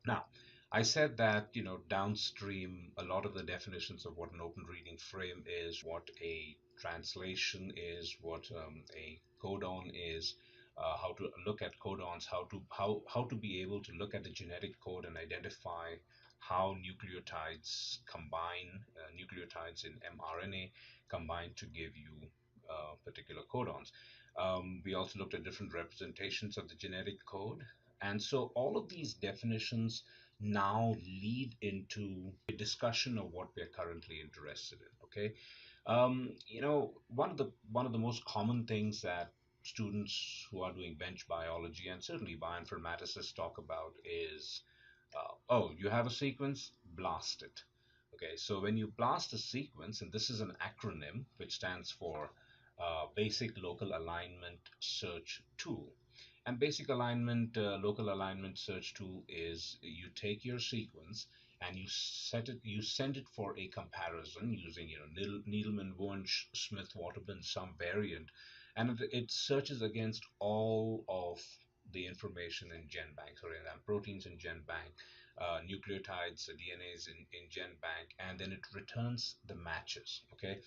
Now, I said that, downstream, a lot of the definitions of what an open reading frame is, what a translation is, what a codon is, how to look at codons, how to be able to look at the genetic code and identify how nucleotides combine, nucleotides in mRNA combine to give you particular codons. We also looked at different representations of the genetic code. And so all of these definitions now lead into a discussion of what we're currently interested in. Okay, one of the most common things that students who are doing bench biology and certainly bioinformaticists talk about is, oh, you have a sequence, blast it. Okay, so when you blast a sequence, and this is an acronym which stands for Basic Local Alignment Search Tool. And basic alignment, local alignment search tool is you take your sequence and you send it for a comparison using, Needleman, Wunsch, Smith, Waterman, some variant, and it searches against all of the information in GenBank, sorry, proteins in GenBank, nucleotides, DNAs in GenBank, and then it returns the matches. Okay,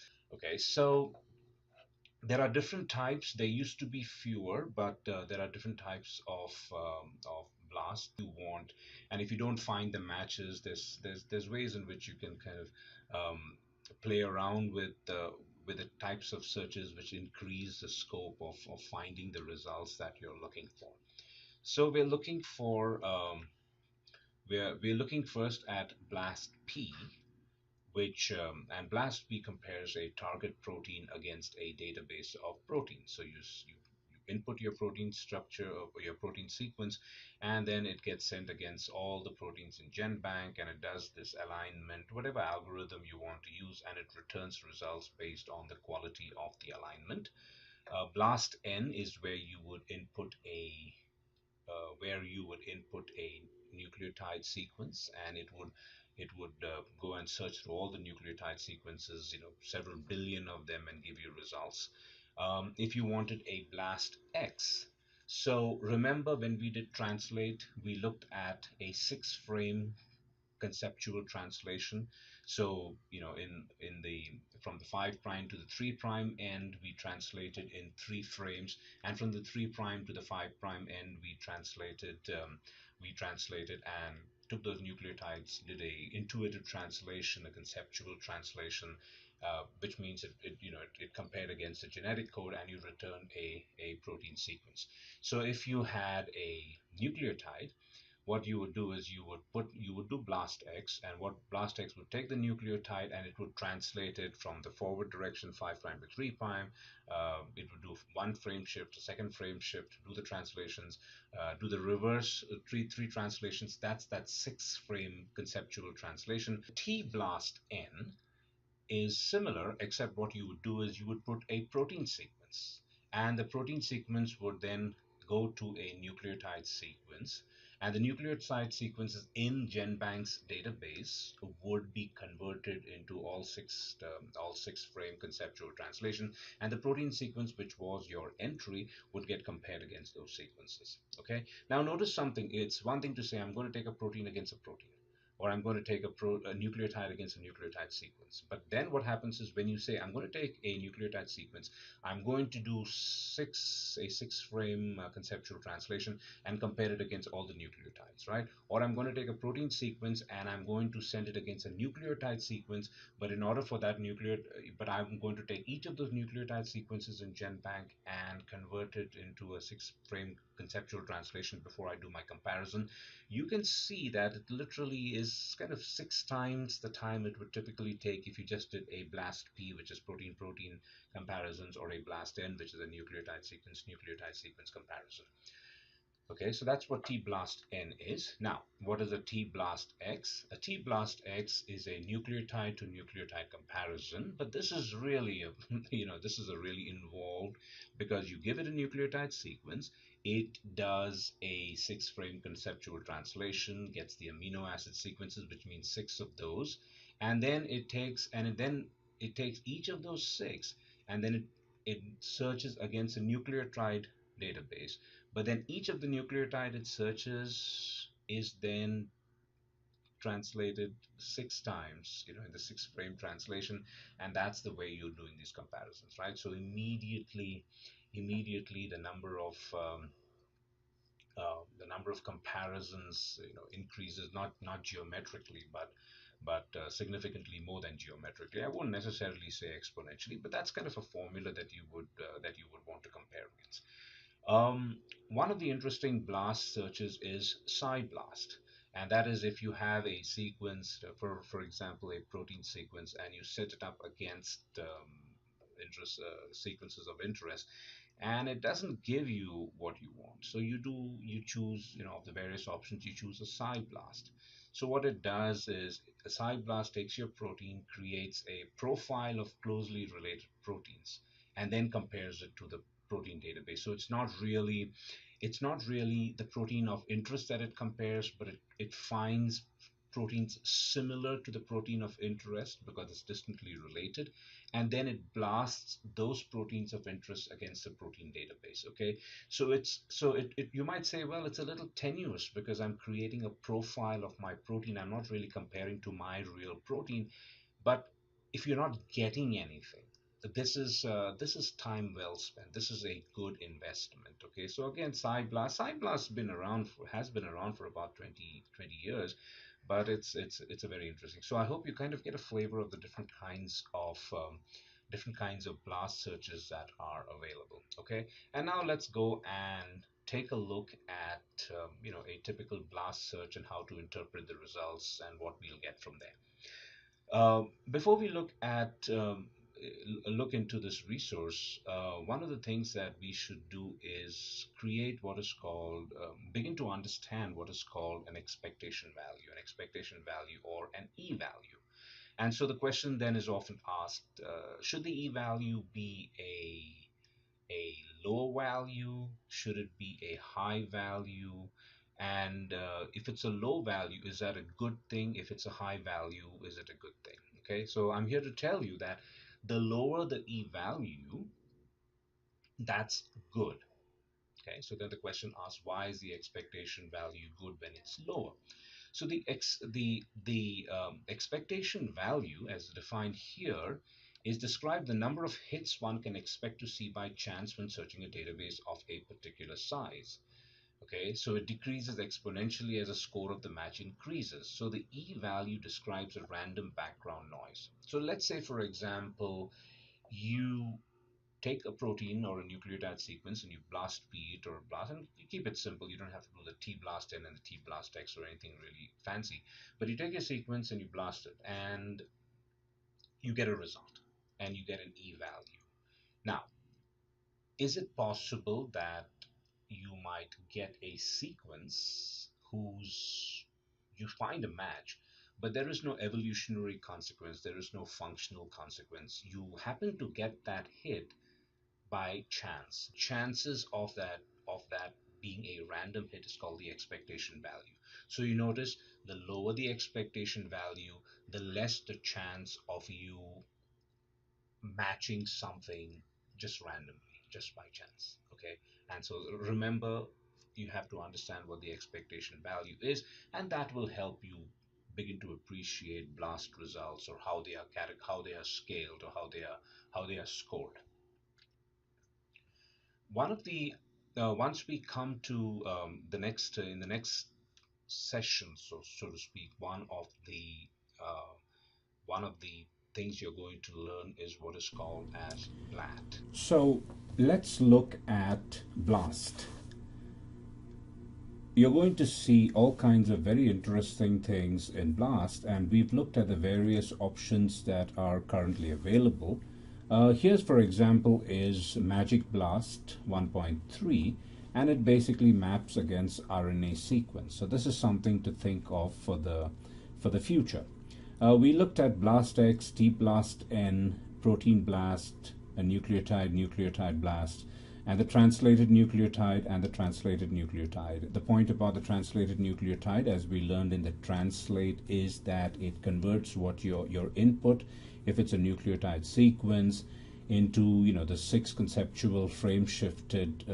so there are different types. There used to be fewer, but there are different types of blast you want. And if you don't find the matches, there's ways in which you can kind of play around with the types of searches which increase the scope of finding the results that you're looking for. So we're looking first at BLAST P, which and BLAST P compares a target protein against a database of proteins. So you input your protein structure or your protein sequence, and then it gets sent against all the proteins in GenBank, and it does this alignment, whatever algorithm you want to use, and it returns results based on the quality of the alignment. BLAST N is where you would input a nucleotide sequence, and it would go and search through all the nucleotide sequences, several billion of them, and give you results. If you wanted a BLAST X, so remember when we did translate, we looked at a 6-frame conceptual translation. So, in the from the 5 prime to the 3 prime end, we translated in 3 frames, and from the 3 prime to the 5 prime end, we translated and took those nucleotides, did a intuitive translation, a conceptual translation, which means it compared against the genetic code, and you return a protein sequence. So if you had a nucleotide, what you would do is you would do blast X, and what blast X would take the nucleotide and it would translate it from the forward direction 5 prime to 3 prime. It would do 1 frame shift, a 2nd frame shift, do the translations, do the reverse three translations. That's that 6-frame conceptual translation. T blast N is similar, except what you would do is you would put a protein sequence, and the protein sequence would then go to a nucleotide sequence, and the nucleotide sequences in GenBank's database would be converted into all six frame conceptual translation, and the protein sequence, which was your entry, would get compared against those sequences. Okay. Now notice something. It's one thing to say I'm going to take a protein against a protein, or I'm going to take a nucleotide against a nucleotide sequence. But then what happens is when you say I'm going to take a nucleotide sequence, I'm going to do a 6-frame conceptual translation and compare it against all the nucleotides, right? Or I'm going to take a protein sequence and I'm going to send it against a nucleotide sequence. But in order for that but I'm going to take each of those nucleotide sequences in GenBank and convert it into a 6-frame conceptual translation before I do my comparison. You can see that it literally is kind of 6 times the time it would typically take if you just did a BLAST P, which is protein protein comparisons, or a BLAST N, which is a nucleotide sequence comparison. Okay, so that's what T-BLAST N is. Now, what is a T-BLAST X? A T-BLAST X is a nucleotide to nucleotide comparison, but this is really this is a really involved, because you give it a nucleotide sequence, it does a 6-frame conceptual translation, gets the amino acid sequences, which means 6 of those, and then it takes each of those 6, and then it searches against a nucleotide database. But then each of the nucleotide it searches is then translated 6 times, in the 6 frame translation, and that's the way you're doing these comparisons, right? So immediately the number of comparisons, increases, not geometrically, but significantly more than geometrically. I wouldn't necessarily say exponentially, but that's kind of a formula that you would want to compare against. Um, One of the interesting BLAST searches is PSI-BLAST, and that is if you have a sequence, for example, a protein sequence, and you set it up against sequences of interest, and it doesn't give you what you want. So you choose, of the various options, you choose a PSI-BLAST. So what it does is a PSI-BLAST takes your protein, creates a profile of closely related proteins, and then compares it to the protein database. So it's not really the protein of interest that it compares, but it finds proteins similar to the protein of interest because it's distantly related, and then it blasts those proteins of interest against the protein database. Okay, so you might say, well, it's a little tenuous because I'm creating a profile of my protein. I'm not really comparing to my real protein. But if you're not getting anything, this is time well spent. This is a good investment. Okay, so again, Cyblast has been around for about 20 years, but it's a very interesting. So I hope you kind of get a flavor of the different kinds of blast searches that are available. Okay, and now let's go and take a look at a typical blast search and how to interpret the results and what we'll get from there. Before we look into this resource, one of the things that we should do is begin to understand what is called an expectation value or an e-value. And so the question then is often asked, should the e-value be a low value? Should it be a high value? And if it's a low value, is that a good thing? If it's a high value, is it a good thing? Okay, so I'm here to tell you that the lower the e value, that's good. Okay, so then the question asks, why is the expectation value good when it's lower? So the expectation value, as defined here, is describe the number of hits one can expect to see by chance when searching a database of a particular size. Okay, so it decreases exponentially as the score of the match increases. So the E value describes a random background noise. So let's say, for example, you take a protein or a nucleotide sequence and you blast P it or blast, and you keep it simple. You don't have to do the T blast N and the T blast X or anything really fancy. But you take a sequence and you blast it, and you get a result, and you get an E value. Now, is it possible that you might get a sequence whose you find a match, but there is no evolutionary consequence, there is no functional consequence? You happen to get that hit by chance. Chances of that being a random hit is called the expectation value. So you notice the lower the expectation value, the less the chance of you matching something just randomly, just by chance. Okay, and so remember, you have to understand what the expectation value is, and that will help you begin to appreciate blast results, or how they are scaled, or how they are scored. One of the Once we come to the next in the next session, so to speak, uh, one of the things you're going to learn is what is called as BLAT. So let's look at BLAST. You're going to see all kinds of very interesting things in BLAST, and we've looked at the various options that are currently available. Here's, for example, is Magic BLAST 1.3, and it basically maps against RNA sequence. So this is something to think of for the future. We looked at BLAST-X, T-BLAST-N, Protein BLAST, a nucleotide BLAST, and the translated nucleotide and the translated nucleotide. The point about the translated nucleotide, as we learned in the translate, is that it converts what your input, if it's a nucleotide sequence, into, you know, the 6 conceptual frame shifted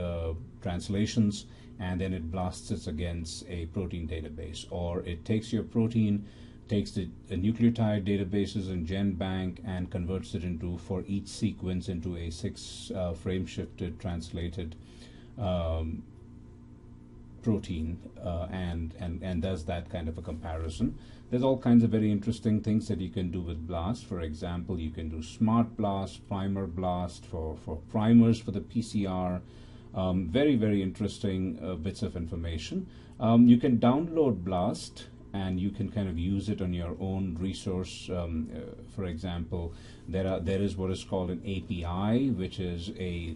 translations, and then it blasts it against a protein database. Or it takes your protein, takes the nucleotide databases in GenBank and converts it into, for each sequence, into a 6 frame shifted translated protein, and does that kind of a comparison. There's all kinds of very interesting things that you can do with BLAST. For example, you can do Smart BLAST, Primer BLAST for primers for the PCR. Very, very interesting bits of information. You can download BLAST and you can kind of use it on your own resource. For example, there is what is called an API, which is a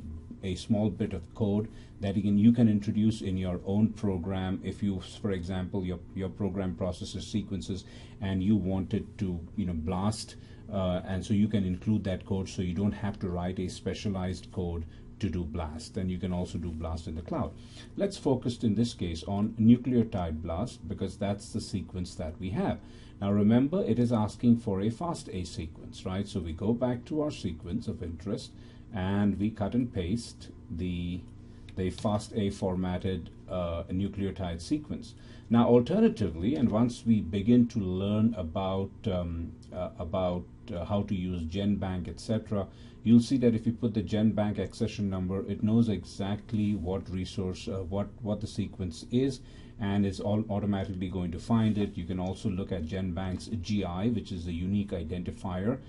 small bit of code that you can introduce in your own program. If you, for example, your program processes sequences and you want it to, you know, blast, and so you can include that code, so you don't have to write a specialized code to do BLAST. Then you can also do BLAST in the cloud. Let's focus in this case on nucleotide BLAST, because that's the sequence that we have. Now remember, it is asking for a FASTA sequence, right? So we go back to our sequence of interest and we cut and paste the FASTA formatted nucleotide sequence. Now alternatively, and once we begin to learn about how to use GenBank, etc., you'll see that if you put the GenBank accession number, it knows exactly what resource, what the sequence is, and it's all automatically going to find it. You can also look at GenBank's GI, which is a unique identifier.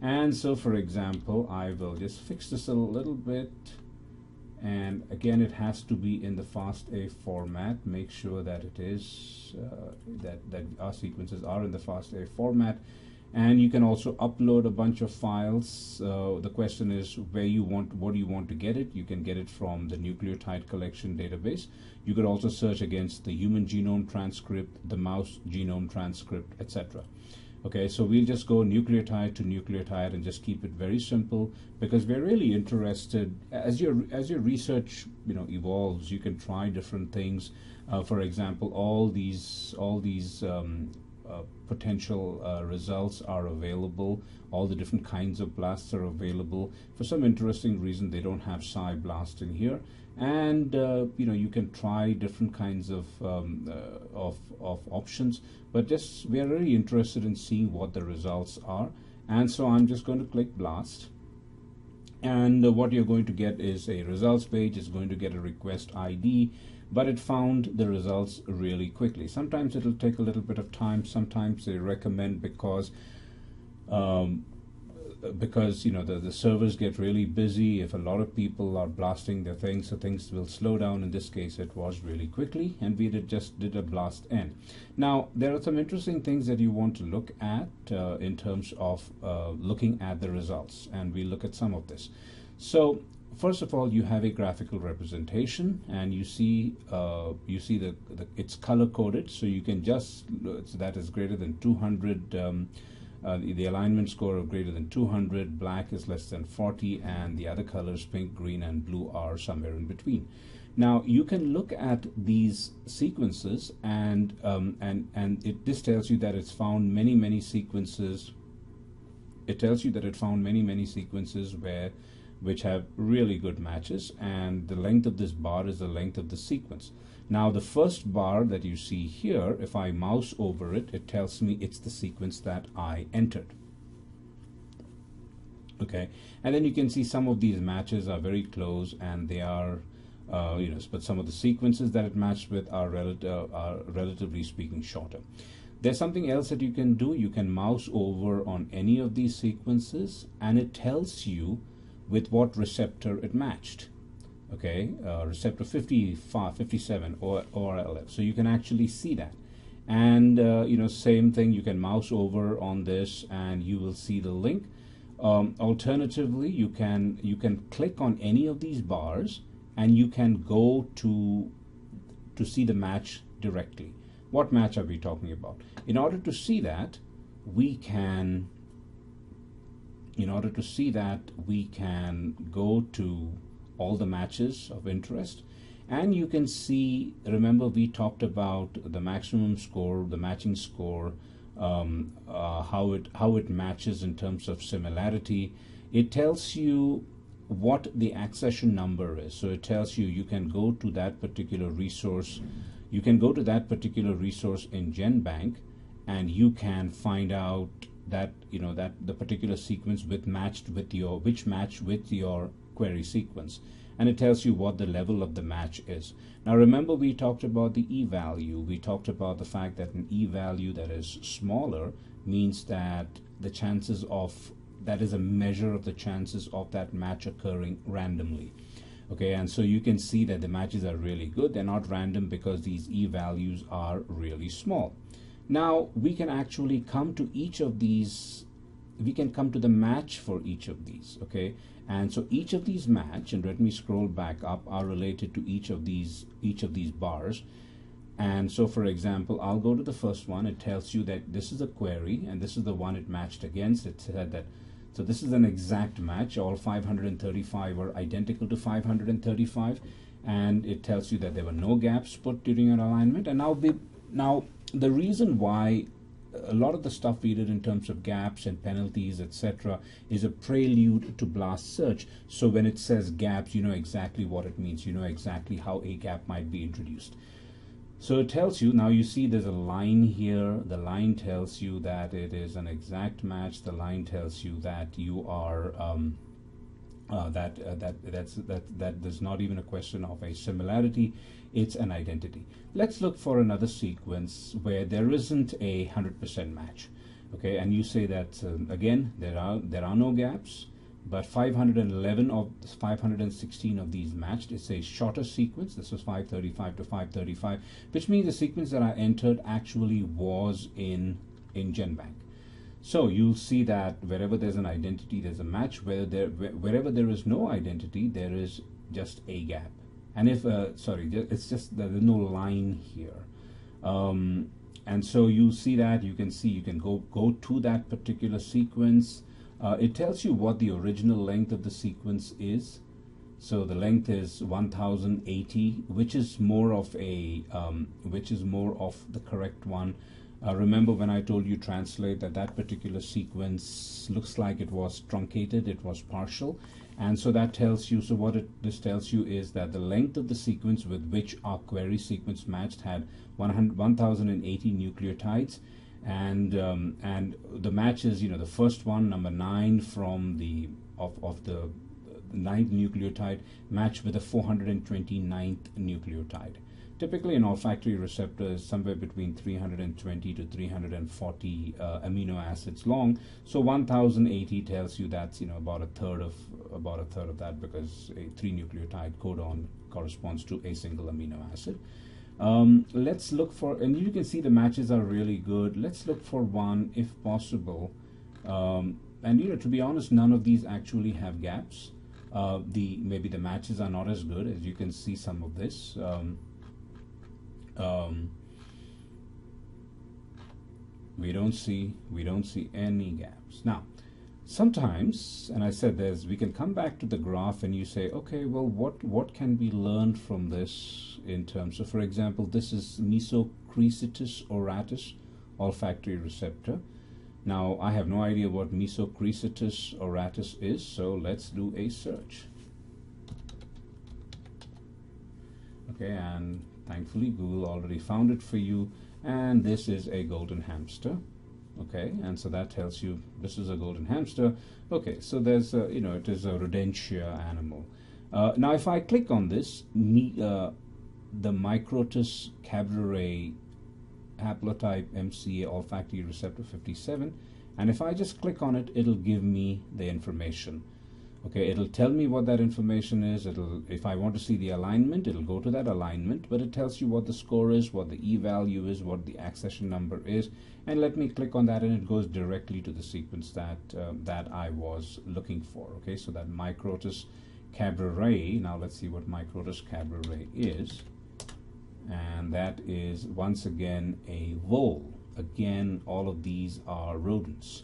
And so, for example, I will just fix this a little bit. And again, it has to be in the FASTA format. Make sure that it is, that our sequences are in the FASTA format. And you can also upload a bunch of files. The question is what do you want to get it? You can get it from the nucleotide collection database. You could also search against the human genome transcript, the mouse genome transcript, etc. Okay, so we'll just go nucleotide to nucleotide and just keep it very simple, because we're really interested, as your research, you know, evolves, you can try different things. For example, all these potential results are available. All the different kinds of blasts are available. For some interesting reason, they don't have PSI-BLAST in here, and you know, you can try different kinds of options. But just we are really interested in seeing what the results are, and so I'm just going to click BLAST. And what you're going to get is a results page. It's going to get a request ID, but it found the results really quickly. Sometimes it'll take a little bit of time. Sometimes they recommend, because you know, the servers get really busy. If a lot of people are blasting their things, so things will slow down. In this case, it was really quickly, and we just did a BLAST N. Now, there are some interesting things that you want to look at in terms of looking at the results, and we'll look at some of this. So first of all, you have a graphical representation, and you see it's color coded, so you can just, so that is greater than 200. The alignment score of greater than 200, black is less than 40, and the other colors, pink, green, and blue, are somewhere in between. Now you can look at these sequences, and this tells you that it's found many sequences. It tells you that it found many sequences which have really good matches, and the length of this bar is the length of the sequence. Now the first bar that you see here, if I mouse over it, it tells me it's the sequence that I entered. Okay, and then you can see some of these matches are very close, and they are, you know, but some of the sequences that it matched with are relatively speaking shorter. There's something else that you can do. You can mouse over on any of these sequences, and it tells you with what receptor it matched. Okay, receptor 57 or ORLF. So you can actually see that. And you know, same thing, you can mouse over on this and you will see the link. Alternatively, you can click on any of these bars and you can go to see the match directly. What match are we talking about? In order to see that, we can go to all the matches of interest, and you can see, remember we talked about the maximum score, the matching score, how it matches in terms of similarity. it tells you what the accession number is. So it tells you you can go to that particular resource. You can go to that particular resource in GenBank, and you can find out that that the particular sequence which matched with your query sequence, and it tells you what the level of the match is. Now remember, we talked about the e-value. We talked about the fact that an e-value that is smaller means that the chances of that is a measure of the chances of that match occurring randomly. Okay, and so you can see that the matches are really good. They're not random because these e-values are really small. Now we can actually come to each of these, we can come to the match for each of these. Okay, and so each of these match, and let me scroll back up, are related to each of these bars. And so for example, I'll go to the first one. It tells you that this is a query and this is the one it matched against. It said that, so this is an exact match. All 535 are identical to 535, and it tells you that there were no gaps put during an alignment. And now the reason why a lot of the stuff we did in terms of gaps and penalties, etc., is a prelude to BLAST search. So when it says gaps, you know exactly what it means. You know exactly how a gap might be introduced. So it tells you, now you see there's a line here. The line tells you that it is an exact match. The line tells you that you are that there's not even a question of a similarity. It's an identity. Let's look for another sequence where there isn't a 100% match. Okay, and you say that again there are no gaps, but 511 of 516 of these matched. It's a shorter sequence. This was 535 to 535, which means the sequence that I entered actually was in GenBank. So you'll see that wherever there's an identity, there's a match. Wherever there is no identity, there is just a gap. And if it's just there's no line here. And so you see that, you can go to that particular sequence. It tells you what the original length of the sequence is. So the length is 1080, which is more of the correct one. Remember when I told you translate that particular sequence looks like it was truncated, it was partial, and so that tells you. So what this tells you is that the length of the sequence with which our query sequence matched had 1080 nucleotides. And the matches, the first one, number 9 from the of the 9th nucleotide, match with the 429th nucleotide. Typically, an olfactory receptor is somewhere between 320 to 340 amino acids long. So 1080 tells you that's about a third of that, because a 3 nucleotide codon corresponds to a single amino acid. Let's look for, and you can see the matches are really good. Let's look for one if possible. And to be honest, none of these actually have gaps. Maybe the matches are not as good, as you can see some of this. We don't see any gaps. Now, sometimes, and I said we can come back to the graph and you say, okay, well, what can be learned from this in terms of, for example, this is Mesocricetus auratus olfactory receptor. Now, I have no idea what Mesocricetus auratus is, so let's do a search. Okay, and thankfully Google already found it for you, and this is a golden hamster. Okay, and so that tells you this is a golden hamster. Okay, so there's it is a rodentia animal. Now if I click on this, the Microtus cabrerae haplotype MCA olfactory receptor 57, and if I just click on it, it'll give me the information. Okay, it'll tell me what that information is. If I want to see the alignment, it'll go to that alignment, but it tells you what the score is, what the e-value is, what the accession number is, and let me click on that, and it goes directly to the sequence that I was looking for. Okay, so that Microtus cabrerae. Now let's see what Microtus cabrerae is, and that is once again a vole. Again, all of these are rodents.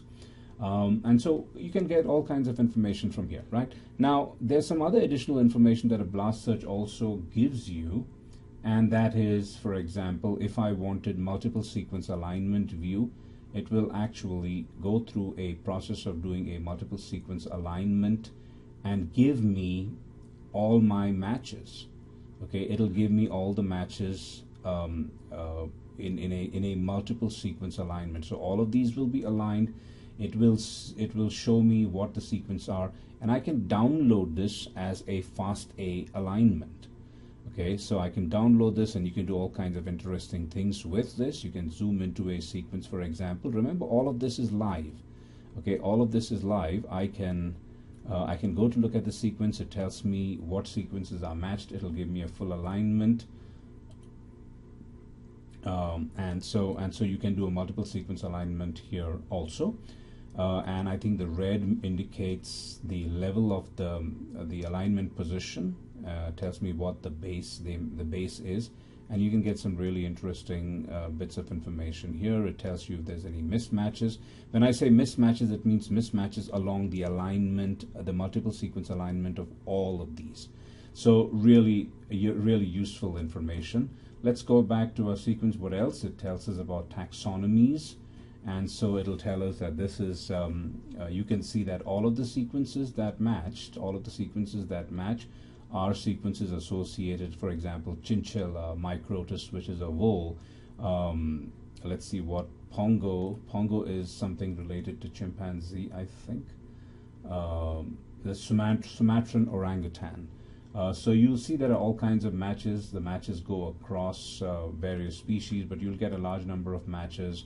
And so you can get all kinds of information from here, right? Now, there's some other additional information that a BLAST search also gives you, and that is, for example, if I wanted multiple sequence alignment view, it will actually go through a process of doing a multiple sequence alignment and give me all my matches. Okay, it'll give me all the matches in a multiple sequence alignment. So all of these will be aligned. It will show me what the sequence are, and I can download this as a FASTA alignment. Okay, so I can download this, and you can do all kinds of interesting things with this. You can zoom into a sequence, for example. Remember, all of this is live. Okay, all of this is live. I can go to look at the sequence. It tells me what sequences are matched. It'll give me a full alignment, and so you can do a multiple sequence alignment here also. And I think the red indicates the level of the alignment position. Tells me what the base is, and you can get some really interesting bits of information here. It tells you if there's any mismatches. When I say mismatches, it means mismatches along the alignment, the multiple sequence alignment of all of these. So really useful information. Let's go back to our sequence. What else? It tells us about taxonomies. And so it'll tell us that this is, you can see that all of the sequences that match are sequences associated, for example, chinchilla, microtus, which is a vole. Let's see what pongo. Pongo is something related to chimpanzee, I think. The Sumatran orangutan. So you'll see there are all kinds of matches. The matches go across various species, but you'll get a large number of matches.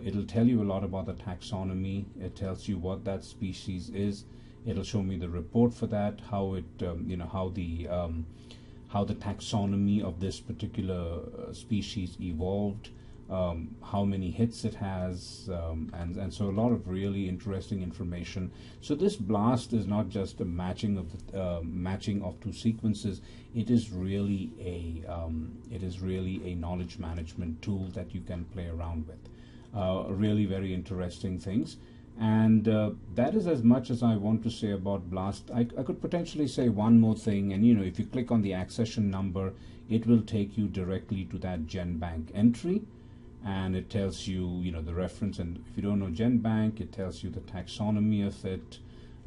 It'll tell you a lot about the taxonomy. It tells you what that species is. It'll show me the report for that, how it, how the taxonomy of this particular species evolved, how many hits it has, and so a lot of really interesting information. So this BLAST is not just a matching of two sequences. It is really a knowledge management tool that you can play around with. Really very interesting things. And that is as much as I want to say about BLAST. I could potentially say one more thing, and if you click on the accession number, it will take you directly to that GenBank entry, and it tells you, the reference. And if you don't know GenBank, it tells you the taxonomy of it,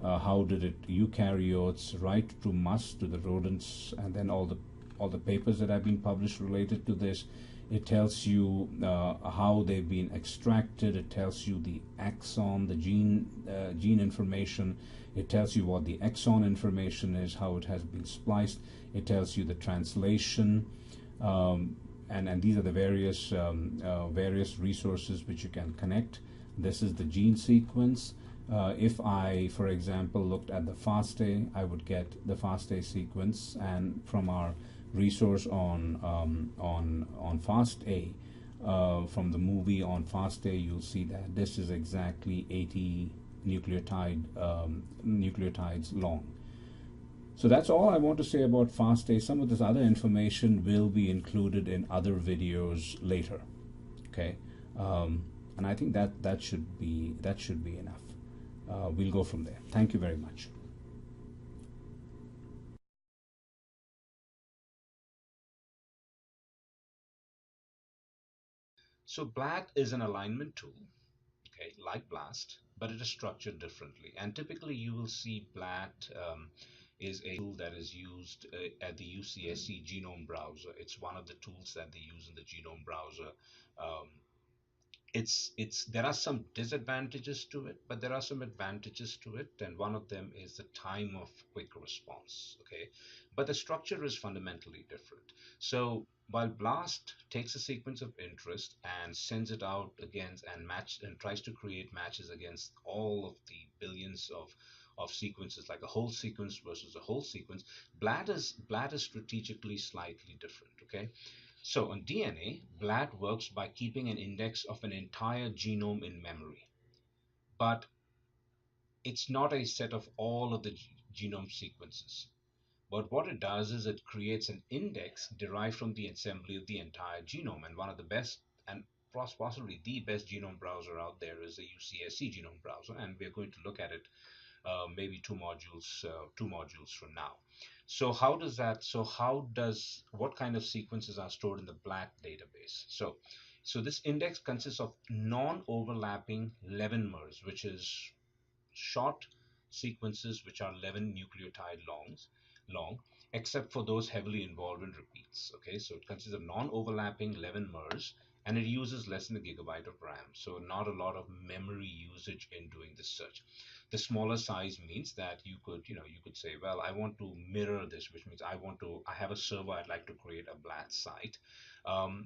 how did it eukaryotes right to mus, to the rodents, and then all the papers that have been published related to this. It tells you how they've been extracted. It tells you the axon, the gene information. It tells you what the exon information is, how it has been spliced. It tells you the translation, and these are the various resources which you can connect. This is the gene sequence. If I, for example, looked at the FASTA, I would get the FASTA sequence, and from our resource on FASTA, from the movie on FASTA, you'll see that this is exactly 80 nucleotides long. So that's all I want to say about FASTA. Some of this other information will be included in other videos later. Okay, and I think that should be enough. We'll go from there. Thank you very much. So BLAT is an alignment tool, okay, like BLAST, but it is structured differently. And typically you will see BLAT is a tool that is used at the UCSC genome browser. It's one of the tools that they use in the genome browser. Um, it's there are some disadvantages to it, but there are some advantages to it, and one of them is the time of quick response. Okay, but the structure is fundamentally different. So while BLAST takes a sequence of interest and sends it out against and tries to create matches against all of the billions of sequences, like a whole sequence versus a whole sequence, BLAT is strategically slightly different. Okay, so on DNA, BLAT works by keeping an index of an entire genome in memory, but it's not a set of all of the genome sequences. But what it does is it creates an index derived from the assembly of the entire genome. And one of the best, and possibly the best genome browser out there, is the UCSC genome browser, and we're going to look at it maybe two modules from now. So how does that? So how does what kind of sequences are stored in the BLAT database? So So this index consists of non-overlapping 11 mers, which is short sequences which are 11 nucleotide long, except for those heavily involved in repeats. Okay, so it consists of non-overlapping 11 mers, and it uses less than a gigabyte of RAM. So not a lot of memory usage in doing this search. The smaller size means that you could say, well, I want to mirror this, which means I have a server, I'd like to create a BLAT site,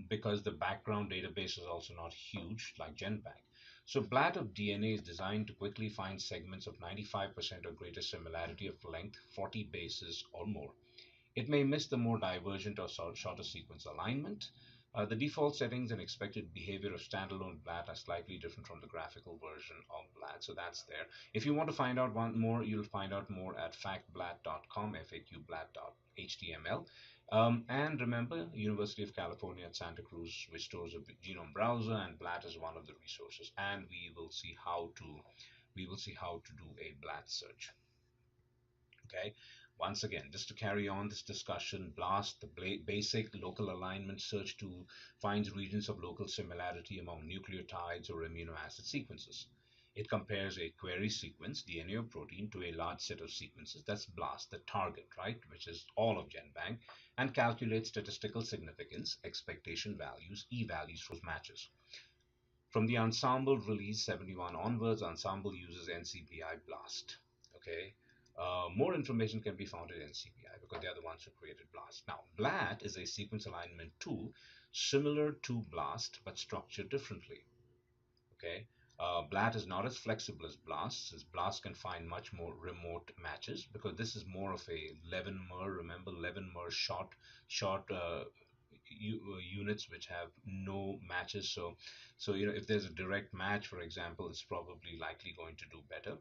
because the background database is also not huge like GenBank. So BLAT of DNA is designed to quickly find segments of 95% or greater similarity of length 40 bases or more. It may miss the more divergent or shorter sequence alignment. The default settings and expected behavior of standalone BLAT are slightly different from the graphical version of BLAT, so that's there. If you want to find out more, you'll find out more at factblat.com, faqblat.html. And remember, University of California at Santa Cruz, which stores a genome browser, and BLAT is one of the resources. And we will see how to do a BLAT search. Okay. Once again, just to carry on this discussion, BLAST, the basic local alignment search tool, finds regions of local similarity among nucleotides or amino acid sequences. It compares a query sequence, DNA or protein, to a large set of sequences. That's BLAST, the target, right, which is all of GenBank, and calculates statistical significance, expectation values, e-values for matches. From the Ensemble release 71 onwards, Ensemble uses NCBI-BLAST. Okay. More information can be found at NCBI because they are the ones who created BLAST. Now, BLAT is a sequence alignment tool similar to BLAST but structured differently. Okay. BLAT is not as flexible as BLAST, as BLAST can find much more remote matches because this is more of a 11 mer. Remember, 11 mer short units which have no matches. So if there's a direct match, for example, it's probably likely going to do better,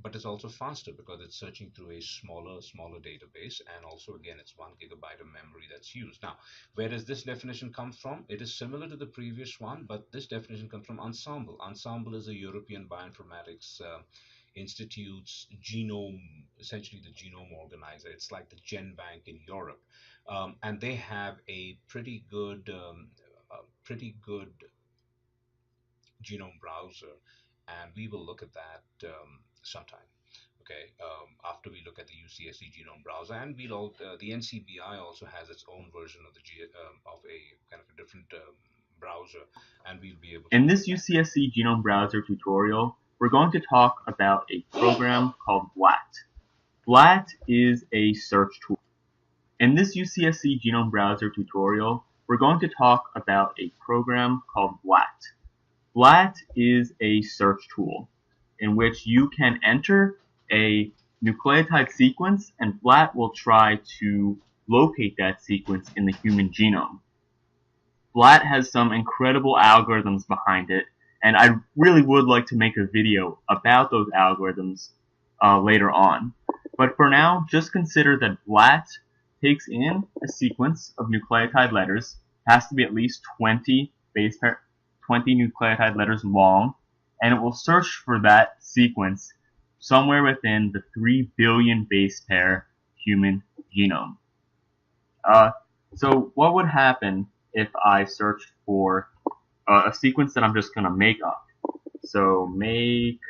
but it's also faster because it's searching through a smaller database, and also again it's 1 gigabyte of memory that's used. Now, where does this definition come from? It is similar to the previous one, but this definition comes from Ensemble. Ensemble is a European bioinformatics institute's genome, essentially the genome organizer. It's like the GenBank in Europe, and they have a pretty good genome browser, and we will look at that sometime. Okay, after we look at the UCSC genome browser, and the NCBI also has its own version of of a kind of a different browser, and we'll be able to In look this at that. UCSC Genome Browser tutorial, we're going to talk about a program called BLAT. BLAT is a search tool. In this UCSC Genome Browser tutorial, we're going to talk about a program called BLAT. BLAT is a search tool in which you can enter a nucleotide sequence, and BLAT will try to locate that sequence in the human genome. BLAT has some incredible algorithms behind it, and I really would like to make a video about those algorithms later on. But for now, just consider that BLAT takes in a sequence of nucleotide letters, has to be at least 20 nucleotide letters long, and it will search for that sequence somewhere within the 3 billion base pair human genome. So what would happen if I search for a sequence that I'm just going to make up? So make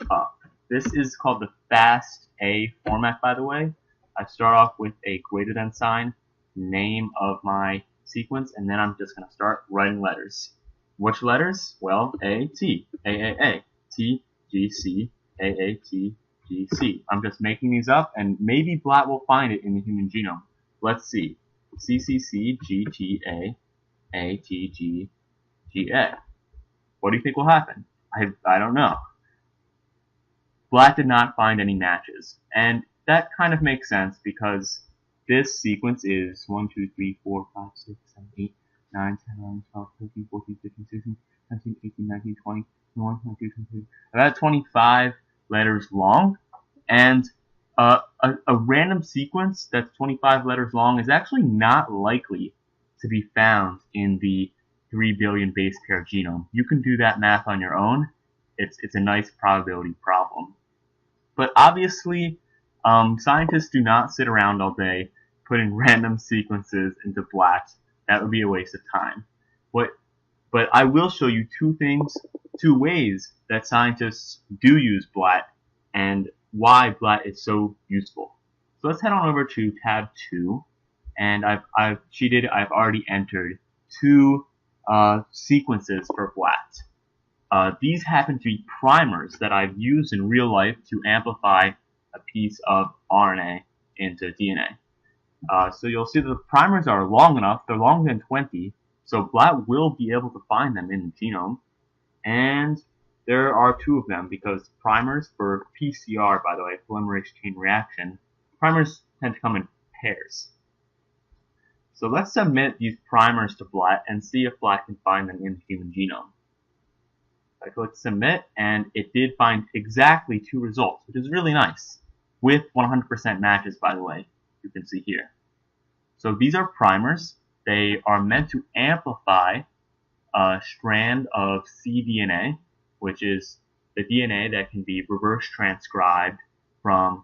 up. This is called the FASTA format, by the way. I start off with a greater than sign, name of my sequence, and then I'm just going to start writing letters. Which letters? Well, A, T, A, A, A, T, G, C, A, A, T, G, C. I'm just making these up, and maybe BLAT will find it in the human genome. Let's see. C, C, C, G, T, A, A, T, G, G, A. What do you think will happen? I don't know. BLAT did not find any matches, and that kind of makes sense because this sequence is 1, 2, 3, 4, 5, 6, 7, 8, 9, 10, 11, 12, 13, 14, 15, 16, 17, 18, 19, 20, 21, 22, 23, about 25 letters long, and a random sequence that's 25 letters long is actually not likely to be found in the 3 billion base pair genome. You can do that math on your own. It's a nice probability problem. But obviously, scientists do not sit around all day putting random sequences into BLAT. That would be a waste of time. What But I will show you two ways that scientists do use BLAT and why BLAT is so useful. So let's head on over to tab 2, and I've cheated. I've already entered two sequences for BLAT. These happen to be primers that I've used in real life to amplify a piece of RNA into DNA. So you'll see that the primers are long enough, they're longer than 20, so BLAT will be able to find them in the genome. And there are two of them, because primers for PCR, by the way, polymerase chain reaction, primers tend to come in pairs. So let's submit these primers to BLAT and see if BLAT can find them in the human genome. I click submit, and it did find exactly two results, which is really nice, with 100% matches, by the way, you can see here. So these are primers. They are meant to amplify a strand of cDNA, which is the DNA that can be reverse transcribed from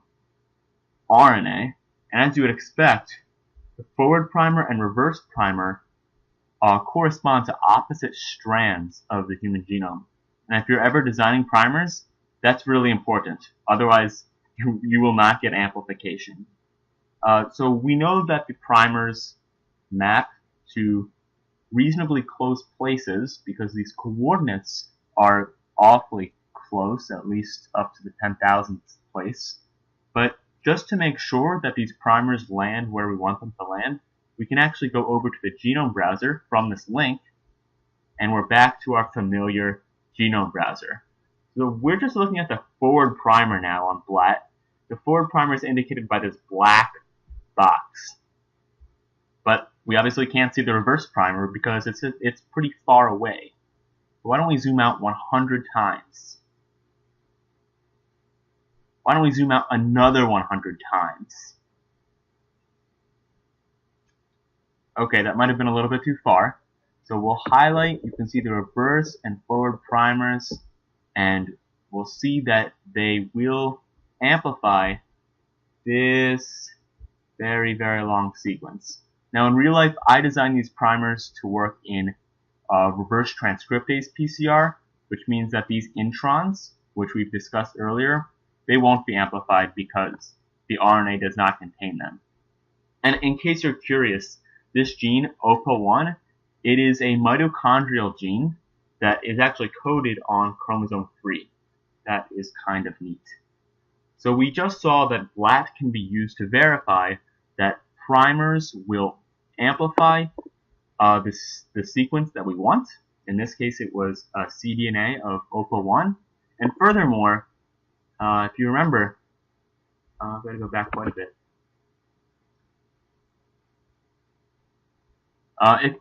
RNA. And as you would expect, the forward primer and reverse primer correspond to opposite strands of the human genome. And if you're ever designing primers, that's really important. Otherwise, you will not get amplification. So we know that the primers map to reasonably close places because these coordinates are awfully close, at least up to the 10,000th place. But just to make sure that these primers land where we want them to land, we can actually go over to the genome browser from this link, and we're back to our familiar genome browser. So we're just looking at the forward primer now on BLAT. The forward primer is indicated by this black box. But we obviously can't see the reverse primer because it's pretty far away. Why don't we zoom out 100 times? Why don't we zoom out another 100 times? Okay, that might have been a little bit too far. So we'll highlight, you can see the reverse and forward primers, and we'll see that they will amplify this very, very long sequence. Now in real life, I designed these primers to work in reverse transcriptase PCR, which means that these introns, which we've discussed earlier, they won't be amplified because the RNA does not contain them. And in case you're curious, this gene, OPA1, it is a mitochondrial gene that is actually coded on chromosome 3. That is kind of neat. So we just saw that BLAT can be used to verify that primers will amplify the sequence that we want. In this case, it was a cDNA of OPA1. And furthermore, if you remember, I'm going to go back quite a bit.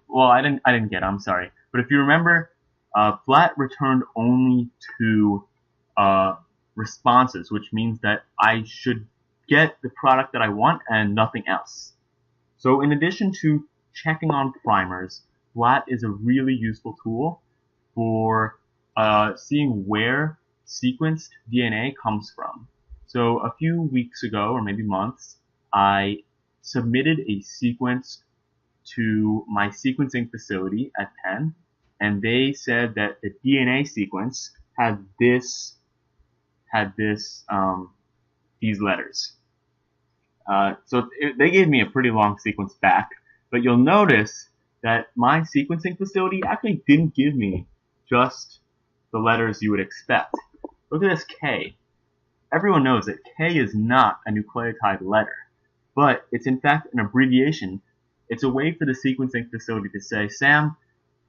Well, I didn't get it, I'm sorry. But if you remember, BLAT returned only two responses, which means that I should get the product that I want and nothing else. So in addition to checking on primers, BLAT is a really useful tool for seeing where sequenced DNA comes from. So a few weeks ago, or maybe months, I submitted a sequence to my sequencing facility at Penn, and they said that the DNA sequence had these letters. So they gave me a pretty long sequence back, but you'll notice that my sequencing facility actually didn't give me just the letters you would expect. Look at this K. Everyone knows that K is not a nucleotide letter, but it's in fact an abbreviation. It's a way for the sequencing facility to say, Sam,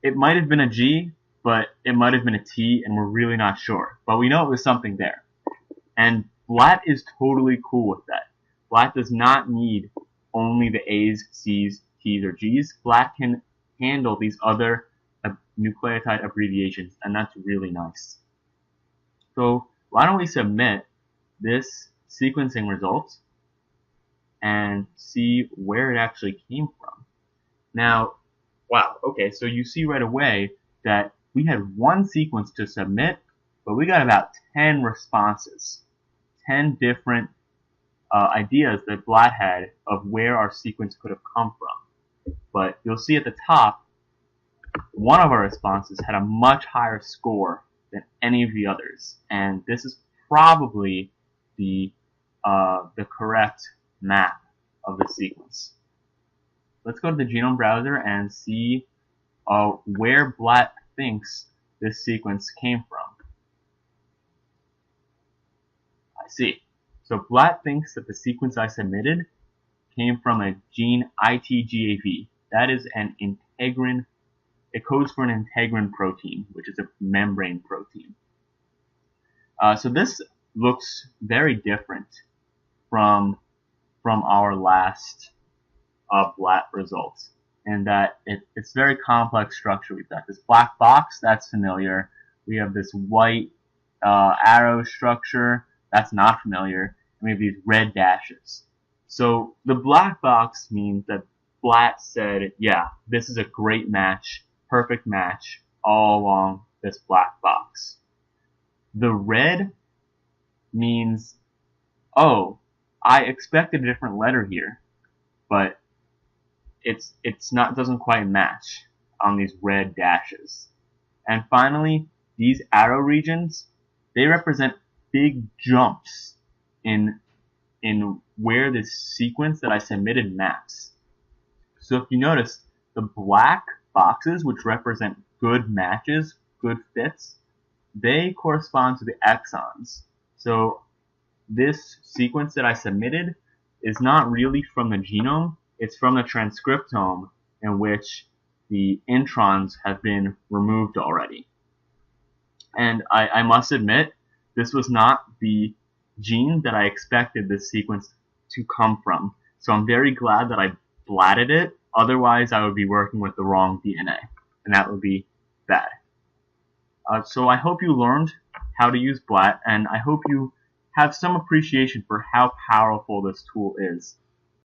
it might have been a G, but it might have been a T, and we're really not sure. But we know it was something there. And BLAT is totally cool with that. BLAT does not need only the A's, C's, T's, or G's. BLAT can handle these other nucleotide abbreviations, and that's really nice. So why don't we submit this sequencing result and see where it actually came from. Now, wow, okay, so you see right away that we had one sequence to submit, but we got about 10 responses, 10 different ideas that BLAT had of where our sequence could have come from. But you'll see at the top, one of our responses had a much higher score than any of the others, and this is probably the correct map of the sequence. Let's go to the genome browser and see where BLAT thinks this sequence came from. I see. So BLAT thinks that the sequence I submitted came from a gene ITGAV. That is an integrin. It codes for an integrin protein, which is a membrane protein. So this looks very different from our last BLAT results, in that it's very complex structure. We've got this black box, that's familiar. We have this white arrow structure, that's not familiar. And we have these red dashes. So the black box means that BLAT said, yeah, this is a great match, perfect match all along this black box. The red means, oh, I expected a different letter here, but it's not, doesn't quite match on these red dashes. And finally, these arrow regions, they represent big jumps in where this sequence that I submitted maps. So if you notice, the black boxes, which represent good matches, good fits, they correspond to the exons. So this sequence that I submitted is not really from the genome, it's from the transcriptome, in which the introns have been removed already. And I must admit, this was not the gene that I expected this sequence to come from. So I'm very glad that I blatted it, otherwise I would be working with the wrong DNA, and that would be bad. So I hope you learned how to use BLAT, and I hope you have some appreciation for how powerful this tool is.